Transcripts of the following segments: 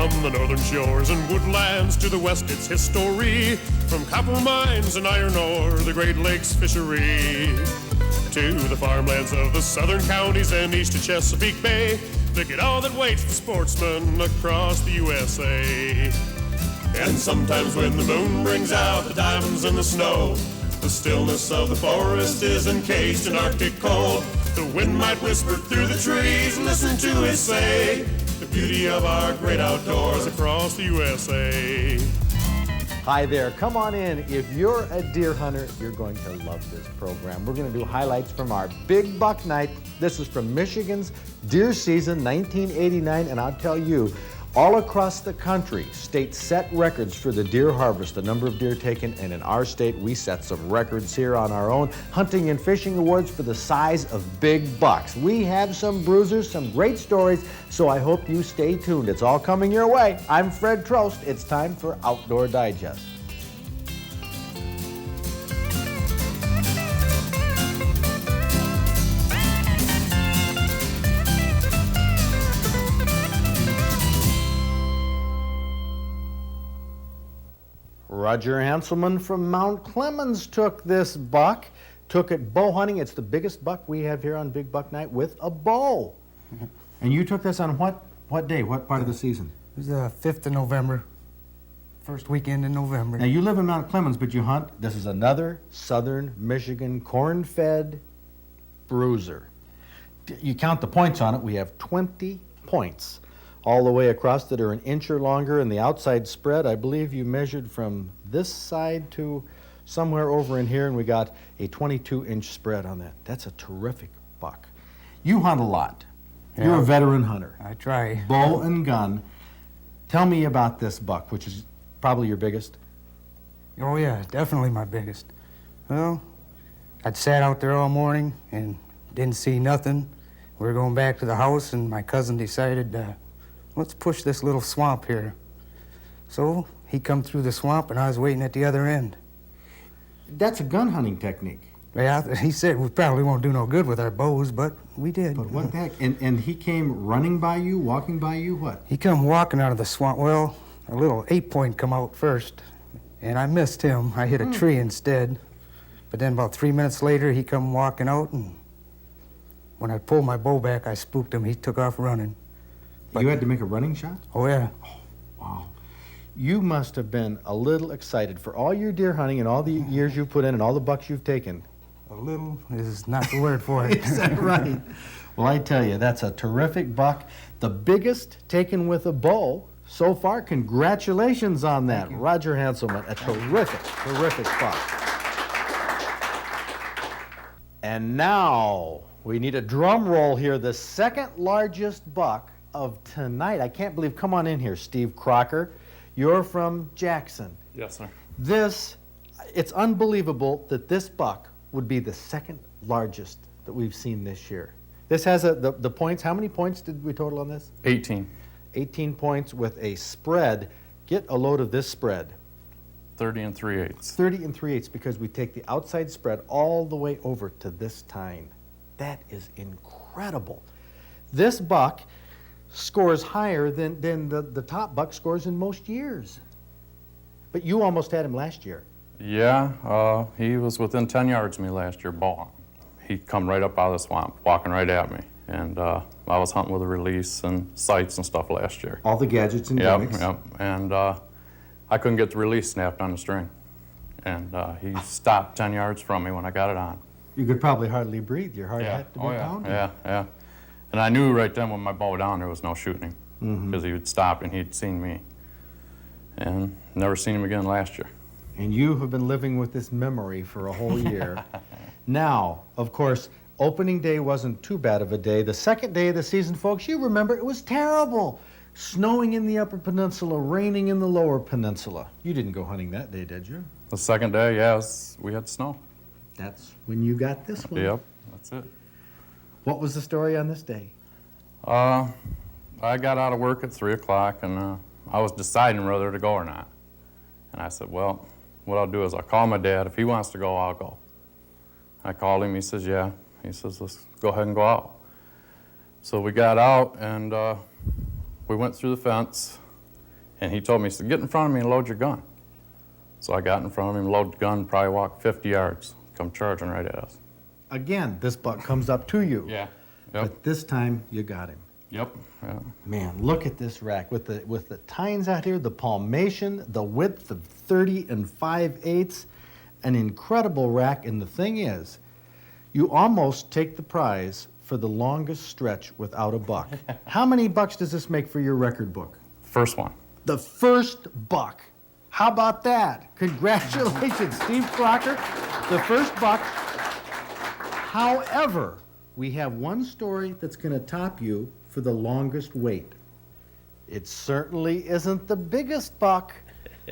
From the northern shores and woodlands to the west, it's history. From copper mines and iron ore, the Great Lakes fishery, to the farmlands of the southern counties and east to Chesapeake Bay. Look at all that waits the sportsman across the USA. And sometimes when the moon brings out the diamonds in the snow, the stillness of the forest is encased in Arctic cold. The wind might whisper through the trees, listen to it say the beauty of our great outdoors across the USA. Hi there, come on in. If you're a deer hunter, you're going to love this program. We're going to do highlights from our Big Buck Night. This is from Michigan's deer season 1989, and I'll tell you, all across the country, states set records for the deer harvest, the number of deer taken, and in our state, we set some records here on our own. Hunting and fishing awards for the size of big bucks. We have some bruisers, some great stories, so I hope you stay tuned. It's all coming your way. I'm Fred Trost. It's time for Outdoor Digest. Roger Hanselman from Mount Clemens took this buck, took it bow hunting. It's the biggest buck we have here on Big Buck Night with a bow. And you took this on what day, what part of the season? It was the 5th of November, first weekend in November. Now you live in Mount Clemens, but you hunt. This is another southern Michigan corn-fed bruiser. You count the points on it, we have 20 points all the way across that are an inch or longer, and the outside spread, I believe you measured from this side to somewhere over in here, and we got a 22-inch spread on that. That's a terrific buck. You hunt a lot. Yeah, you're a veteran hunter. I try. Bow and gun. Tell me about this buck, which is probably your biggest. Oh yeah, definitely my biggest. Well, I'd sat out there all morning and didn't see nothing. We were going back to the house, and my cousin decided, let's push this little swamp here. So he come through the swamp, and I was waiting at the other end. That's a gun hunting technique. Yeah, he said we probably won't do no good with our bows, but we did. But what the heck? And he came running by you, walking by you, what? He come walking out of the swamp. Well, a little 8-point come out first, and I missed him. I hit a tree instead. But then about 3 minutes later, he come walking out, and when I pulled my bow back, I spooked him. He took off running. But you had to make a running shot? Oh, yeah. Oh, wow. You must have been a little excited for all your deer hunting and all the years you've put in and all the bucks you've taken. A little is not the word for it. Is that right? Well, I tell you, that's a terrific buck. The biggest taken with a bow so far. Congratulations on that. Roger Hanselman, a terrific buck. And now we need a drum roll here. The second largest buck of tonight. I can't believe, come on in here, Steve Crocker. You're from Jackson. Yes, sir. It's unbelievable that this buck would be the second largest that we've seen this year. This has the points. How many points did we total on this? 18. 18 points with a spread. Get a load of this spread. 30 3/8. 30 3/8 because we take the outside spread all the way over to this tine. That is incredible. This buck scores higher than the top buck scores in most years. But you almost had him last year. Yeah, he was within 10 yards of me last year, ball. He come right up out of the swamp, walking right at me. And I was hunting with a release and sights and stuff last year. All the gadgets and gimmicks. Yep. And I couldn't get the release snapped on the string. And he stopped 10 yards from me when I got it on. You could probably hardly breathe. Your heart had to be pounding. Yeah. And I knew right then when my bow down there was no shooting, because he would stop and he'd seen me. And never seen him again last year. And you have been living with this memory for a whole year. Now, of course, opening day wasn't too bad of a day. The second day of the season, folks, you remember it was terrible. Snowing in the upper peninsula, raining in the lower peninsula. You didn't go hunting that day, did you? The second day, yeah, we had snow. That's when you got this one. Yep, that's it. What was the story on this day? I got out of work at 3 o'clock, and I was deciding whether to go or not. And I said, well, what I'll do is I'll call my dad. If he wants to go, I'll go. I called him. He says, yeah. He says, let's go ahead and go out. So we got out, and we went through the fence, And he told me, he said, get in front of me and load your gun. So I got in front of him, loaded the gun, probably walked 50 yards, come charging right at us. Again, this buck comes up to you. Yeah. But this time, you got him. Yep. Yeah. Man, look at this rack with the tines out here, the palmation, the width of 30 5/8, an incredible rack. And the thing is, you almost take the prize for the longest stretch without a buck. How many bucks does this make for your record book? First one. The first buck. How about that? Congratulations, Steve Crocker, the first buck. However, we have one story that's going to top you for the longest wait. It certainly isn't the biggest buck,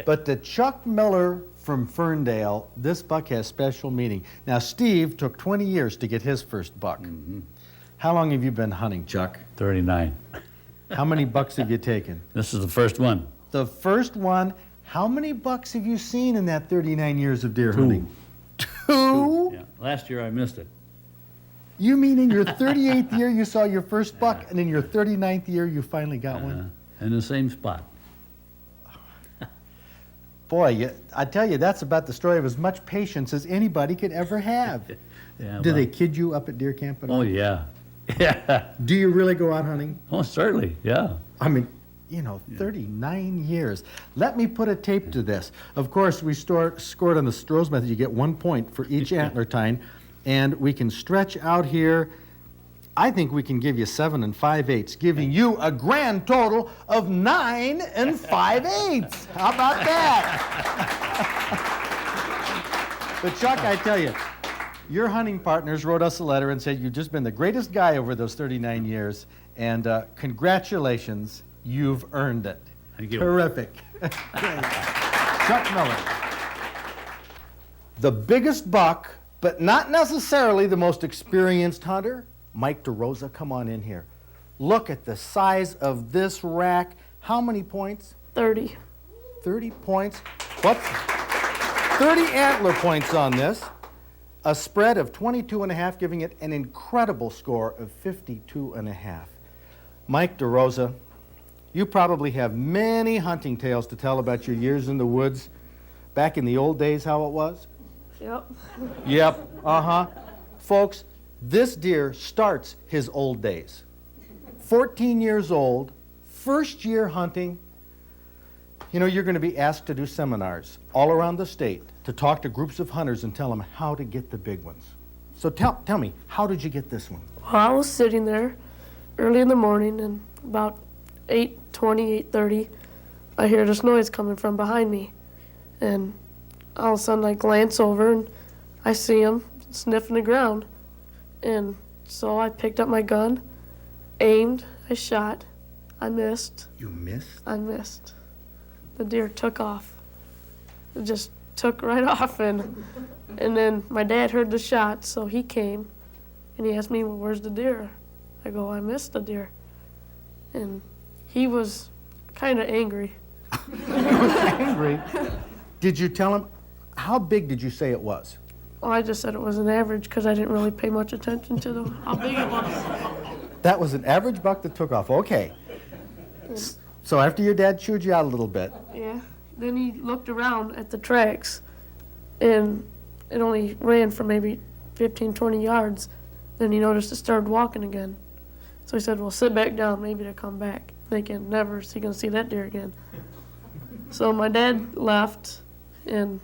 but to Chuck Miller from Ferndale, this buck has special meaning. Now, Steve took 20 years to get his first buck. How long have you been hunting, Chuck? 39. How many bucks have you taken? This is the first one. The first one. How many bucks have you seen in that 39 years of deer hunting? Two? Yeah. Last year I missed it. You mean in your 38th year you saw your first buck, and in your 39th year you finally got one? In the same spot. Boy, I tell you, that's about the story of as much patience as anybody could ever have. Yeah, Do well, they kid you up at deer camp at all? Oh, yeah. Yeah. Do you really go out hunting? Oh, certainly, yeah. I mean, 39 years. Let me put a tape to this. Of course, we scored on the Stroh's method. You get 1 point for each antler tine, and we can stretch out here. I think we can give you 7 5/8, giving you a grand total of 9 5/8. How about that? But Chuck, I tell you, your hunting partners wrote us a letter and said you've just been the greatest guy over those 39 years, and congratulations, you've earned it. Thank you. Terrific. Chuck Miller. The biggest buck, but not necessarily the most experienced hunter, Mike Deroza, come on in here. Look at the size of this rack. How many points? 30. 30 points. What's 30 antler points on this. A spread of 22.5, giving it an incredible score of 52.5. Mike Deroza, you probably have many hunting tales to tell about your years in the woods. Back in the old days, how it was? Yep. Yep, Folks, this deer starts his old days. 14 years old, first year hunting. You know, you're going to be asked to do seminars all around the state to talk to groups of hunters and tell them how to get the big ones. So tell me, how did you get this one? Well, I was sitting there early in the morning, and about 8:20, 8:30, I hear this noise coming from behind me. And all of a sudden I glance over and I see him sniffing the ground. And so I picked up my gun, aimed, I shot, I missed. You missed? I missed. The deer took off. It just took right off, and then my dad heard the shot, so he came and he asked me, well, where's the deer? I go, I missed the deer. And he was kind of angry. He was angry. Did you tell him, how big did you say it was? Well, I just said it was an average because I didn't really pay much attention to how big it was. That was an average buck that took off. Okay. So after your dad chewed you out a little bit, Yeah. Then he looked around at the tracks, and it only ran for maybe 15, 20 yards. Then he noticed it started walking again. So he said, well, sit back down, maybe they'll come back. Thinking, never is he going to see that deer again. So my dad left, and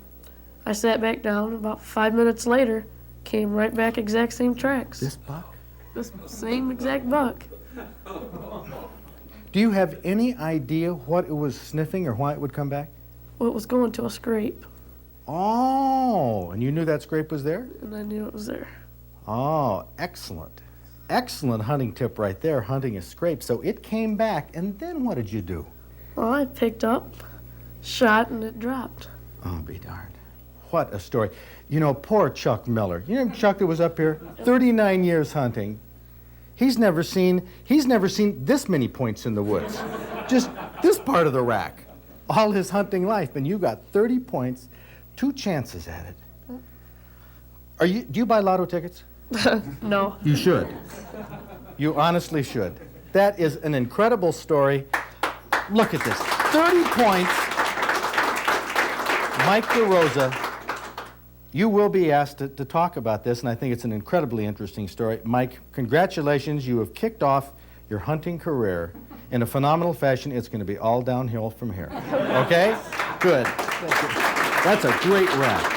I sat back down. About 5 minutes later, came right back, exact same tracks. this buck. This same exact buck. Do you have any idea what it was sniffing or why it would come back? Well, it was going to a scrape, Oh, and you knew that scrape was there? and I knew it was there. Oh, excellent. Excellent hunting tip right there, hunting a scrape. So it came back, and then what did you do? Well, I picked up, shot, and it dropped. Oh, be darned. What a story. You know, poor Chuck Miller. You know Chuck that was up here, 39 years hunting. He's never seen this many points in the woods. Just this part of the rack. All his hunting life, and you got 30 points, 2 chances at it. Do you buy lotto tickets? No. You should. You honestly should. That is an incredible story. Look at this. 30 points. Mike Deroza, you will be asked to talk about this, and I think it's an incredibly interesting story. Mike, congratulations. You have kicked off your hunting career in a phenomenal fashion. It's going to be all downhill from here. Okay? Good. That's a great wrap.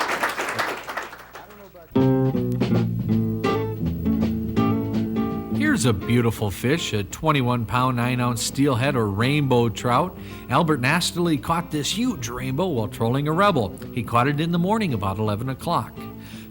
Here's a beautiful fish, a 21-pound, 9-ounce steelhead or rainbow trout. Albert nastily caught this huge rainbow while trolling a rebel. He caught it in the morning about 11 o'clock.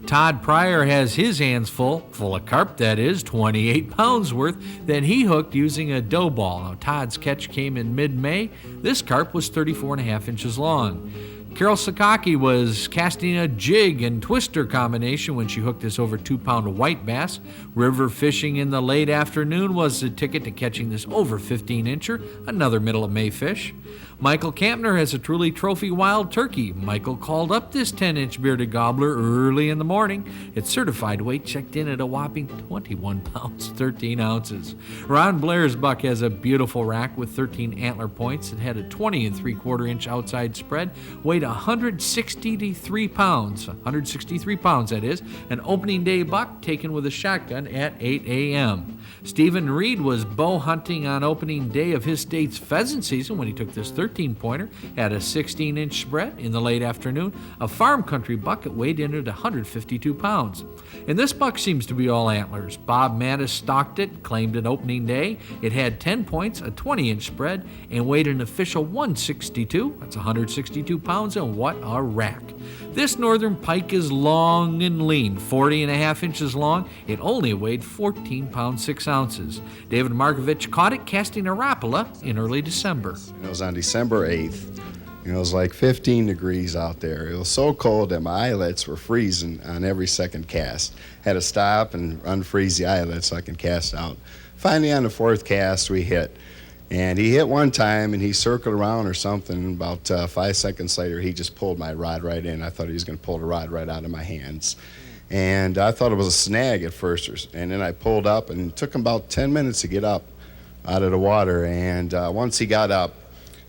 Todd Pryor has his hands full of carp, that is, 28 pounds worth, that he hooked using a dough ball. Now, Todd's catch came in mid-May. This carp was 34.5 inches long. Carol Sakaki was casting a jig and twister combination when she hooked this over 2-pound white bass. River fishing in the late afternoon was the ticket to catching this over 15-incher, another middle of May fish. Michael Kampner has a truly trophy wild turkey. Michael called up this 10-inch bearded gobbler early in the morning. Its certified weight checked in at a whopping 21 pounds, 13 ounces. Ron Blair's buck has a beautiful rack with 13 antler points. It had a 20 3/4-inch outside spread, weighed 163 pounds, that is, an opening day buck taken with a shotgun at 8 a.m. Stephen Reed was bow hunting on opening day of his state's pheasant season when he took this 13-pointer, had a 16-inch spread in the late afternoon. A farm country buck, it weighed in at 152 pounds. And this buck seems to be all antlers. Bob Mattis stalked it, claimed an opening day. It had 10 points, a 20-inch spread, and weighed an official 162. That's 162 pounds, and what a rack. This northern pike is long and lean, 40.5 inches long. It only weighed 14 pounds, 6 ounces. David Markovich caught it casting a rapala in early December. It was on December 8th. It was like 15 degrees out there. It was so cold that my eyelets were freezing on every second cast. Had to stop and unfreeze the eyelets so I can cast out. Finally, on the 4th cast, we hit. And he hit one time, and he circled around or something. About 5 seconds later, he just pulled my rod right in. I thought he was going to pull the rod right out of my hands. And I thought it was a snag at first. And then I pulled up, and it took him about 10 minutes to get up out of the water. And once he got up,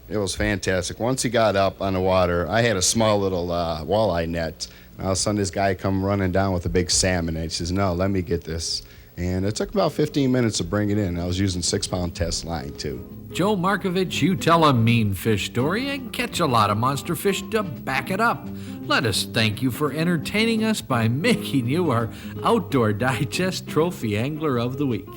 it was fantastic. Once he got up on the water, I had a small little walleye net. And all of a sudden, this guy come running down with a big salmon net. He says, "No, let me get this." And it took about 15 minutes to bring it in. I was using 6-pound test line, too. Joe Markovich, you tell a mean fish story and catch a lot of monster fish to back it up. Let us thank you for entertaining us by making you our Outdoor Digest Trophy Angler of the Week.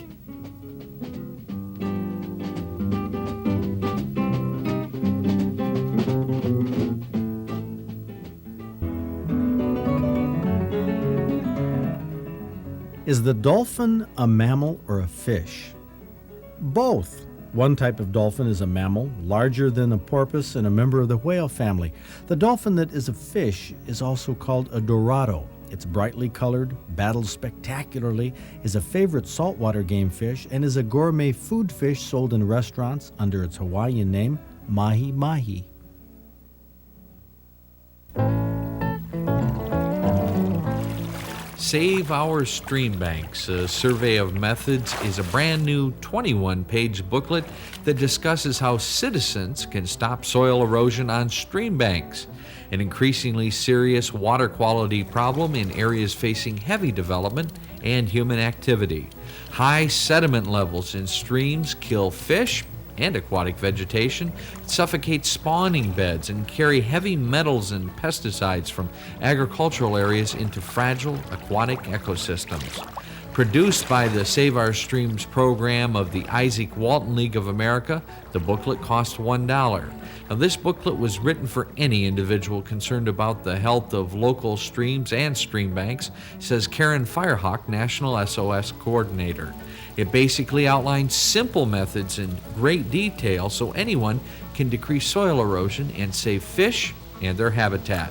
Is the dolphin a mammal or a fish? Both. One type of dolphin is a mammal, larger than a porpoise and a member of the whale family. The dolphin that is a fish is also called a dorado. It's brightly colored, battles spectacularly, is a favorite saltwater game fish, and is a gourmet food fish sold in restaurants under its Hawaiian name, mahi mahi. Save Our Stream Banks, a survey of methods, is a brand new 21-page booklet that discusses how citizens can stop soil erosion on stream banks, an increasingly serious water quality problem in areas facing heavy development and human activity. High sediment levels in streams kill fish and aquatic vegetation, suffocate spawning beds, and carry heavy metals and pesticides from agricultural areas into fragile aquatic ecosystems. Produced by the Save Our Streams program of the Isaac Walton League of America, the booklet cost $1. Now, this booklet was written for any individual concerned about the health of local streams and stream banks, says Karen Firehawk, National SOS Coordinator. It basically outlines simple methods in great detail so anyone can decrease soil erosion and save fish and their habitat.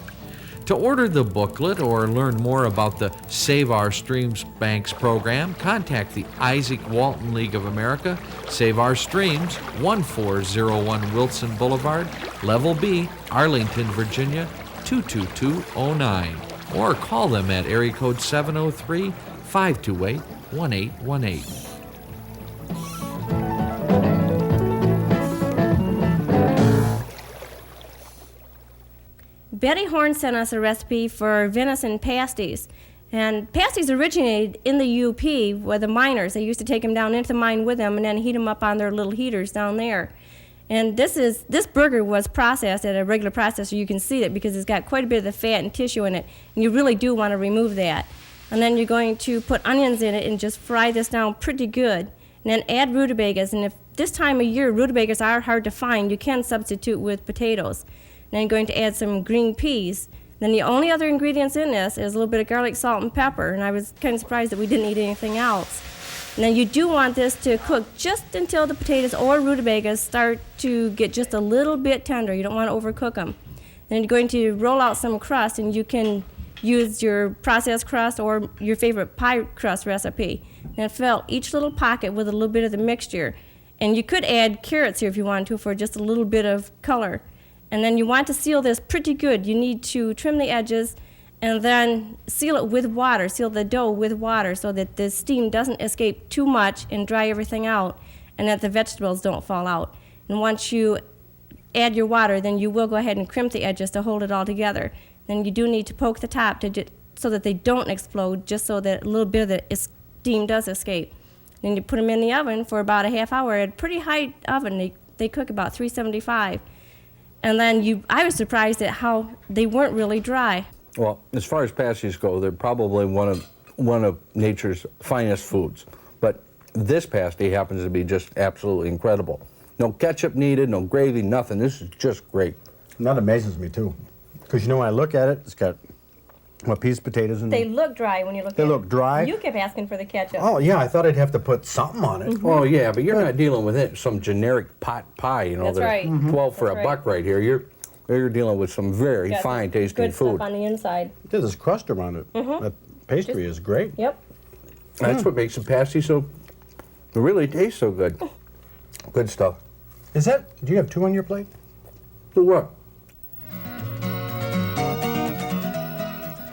To order the booklet or learn more about the Save Our Streams Banks program, contact the Isaac Walton League of America, Save Our Streams, 1401 Wilson Boulevard, Level B, Arlington, Virginia, 22209. Or call them at area code 703-528-1818. Betty Horn sent us a recipe for venison pasties. And pasties originated in the UP with the miners. They used to take them down into the mine with them and then heat them up on their little heaters down there. And this burger was processed at a regular processor. You can see it because it's got quite a bit of the fat and tissue in it. And you really do want to remove that. And then you're going to put onions in it and just fry this down pretty good. And then add rutabagas. And if this time of year rutabagas are hard to find, you can substitute with potatoes. And then you're going to add some green peas. Then the only other ingredients in this is a little bit of garlic, salt, and pepper, and I was kind of surprised that we didn't eat anything else. And then you do want this to cook just until the potatoes or rutabagas start to get just a little bit tender. You don't want to overcook them. Then you're going to roll out some crust, and you can use your processed crust or your favorite pie crust recipe. And fill each little pocket with a little bit of the mixture. And you could add carrots here if you wanted to for just a little bit of color. And then you want to seal this pretty good. You need to trim the edges and then seal it with water, seal the dough with water so that the steam doesn't escape too much and dry everything out and that the vegetables don't fall out. And once you add your water, then you will go ahead and crimp the edges to hold it all together. Then you do need to poke the top so that they don't explode, just so that a little bit of the steam does escape. Then you put them in the oven for about a half hour at a pretty high oven. They cook about 375. And then I was surprised at how they weren't really dry. Well, as far as pasties go, they're probably one of nature's finest foods. But this pasty happens to be just absolutely incredible. No ketchup needed, no gravy, nothing. This is just great. And that amazes me too, because when I look at it, it's got peas, potatoes, and they look dry when you look at it. They look dry. You kept asking for the ketchup. Oh yeah, I thought I'd have to put something on it. Mm-hmm. Oh yeah, but you're not dealing with some generic pot pie, you know. That's right. 12 for That's a buck right here. You're dealing with some very Got fine tasting good food. stuff on the inside. There's this crust around it. Mm-hmm. That pastry is great. Yep. That's what makes the pasty it really tastes so good. Good stuff. Do you have 2 on your plate? Do what?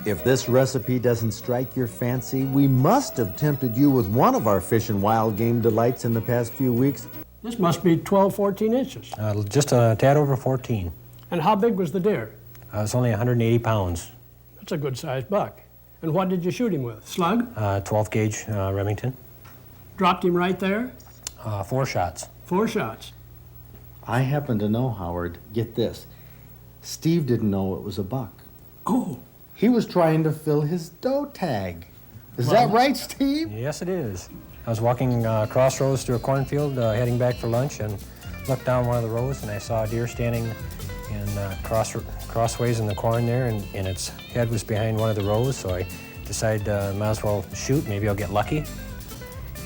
If this recipe doesn't strike your fancy, we must have tempted you with one of our fish and wild game delights in the past few weeks. This must be 12, 14 inches. Just a tad over 14. And how big was the deer? It's only 180 pounds. That's a good-sized buck. And what did you shoot him with? Slug? 12 gauge Remington. Dropped him right there? 4 shots. 4 shots. I happen to know, Howard, get this. Steve didn't know it was a buck. Oh. He was trying to fill his dough tag. Is that right, Steve? Yes, it is. I was walking crossroads through a cornfield, heading back for lunch, and looked down one of the rows, and I saw a deer standing in crossways in the corn there, and its head was behind one of the rows, so I decided might as well shoot, maybe I'll get lucky.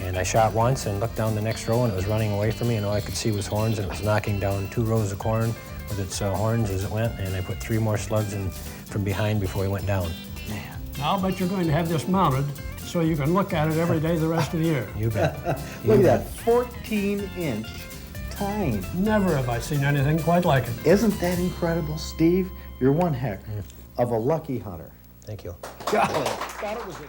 And I shot once and looked down the next row, and it was running away from me, and all I could see was horns, and it was knocking down 2 rows of corn with its horns as it went, and I put 3 more slugs in from behind before he went down. Man. I'll bet you're going to have this mounted so you can look at it every day the rest of the year. You bet. Look at that 14-inch tine. Never have I seen anything quite like it. Isn't that incredible, Steve? You're one heck of a lucky hunter. Thank you. Golly. Thought it was a